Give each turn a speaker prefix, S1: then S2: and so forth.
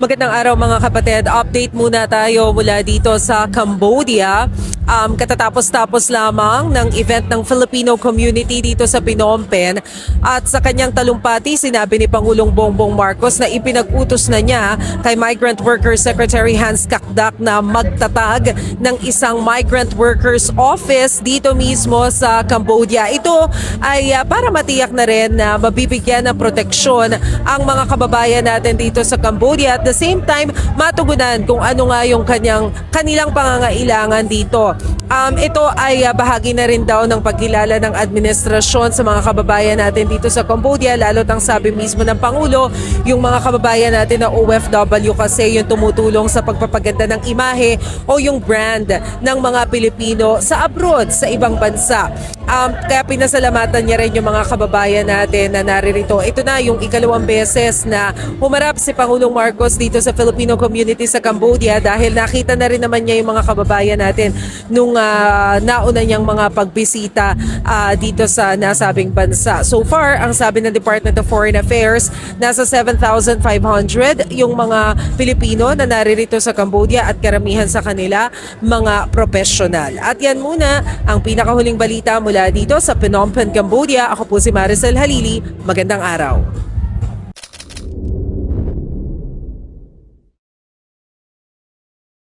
S1: Magandang araw mga kapatid. Update muna tayo mula dito sa Cambodia. Katatapos-tapos lamang ng event ng Filipino community dito sa Phnom Penh at sa kanyang talumpati sinabi ni Pangulong Bongbong Marcos na ipinag-utos na niya kay Migrant Workers Secretary Hans Kakdak na magtatag ng isang Migrant Workers Office dito mismo sa Cambodia. Ito ay para matiyak na rin na mabibigyan ng proteksyon ang mga kababayan natin dito sa Cambodia. At the same time, matugunan kung ano nga yung kanilang pangangailangan dito. Ito ay bahagi na rin daw ng pagkilala ng administrasyon sa mga kababayan natin dito sa Cambodia, lalo't ang sabi mismo ng Pangulo, yung mga kababayan natin na OFW kasi yung tumutulong sa pagpapaganda ng imahe o yung brand ng mga Pilipino sa abroad, sa ibang bansa. Kaya pinasalamatan niya rin yung mga kababayan natin na naririto. Ito na yung ikalawang beses na humarap si Pangulong Marcos dito sa Filipino community sa Cambodia dahil nakita na rin naman niya yung mga kababayan natin nung nauna niyang mga pagbisita dito sa nasabing bansa. So far, ang sabi ng Department of Foreign Affairs, nasa 7,500 yung mga Pilipino na naririto sa Cambodia at karamihan sa kanila mga profesional. At yan muna ang pinakahuling balita mula dito sa Phnom Penh, Cambodia. Ako po si Maricel Halili. Magandang araw.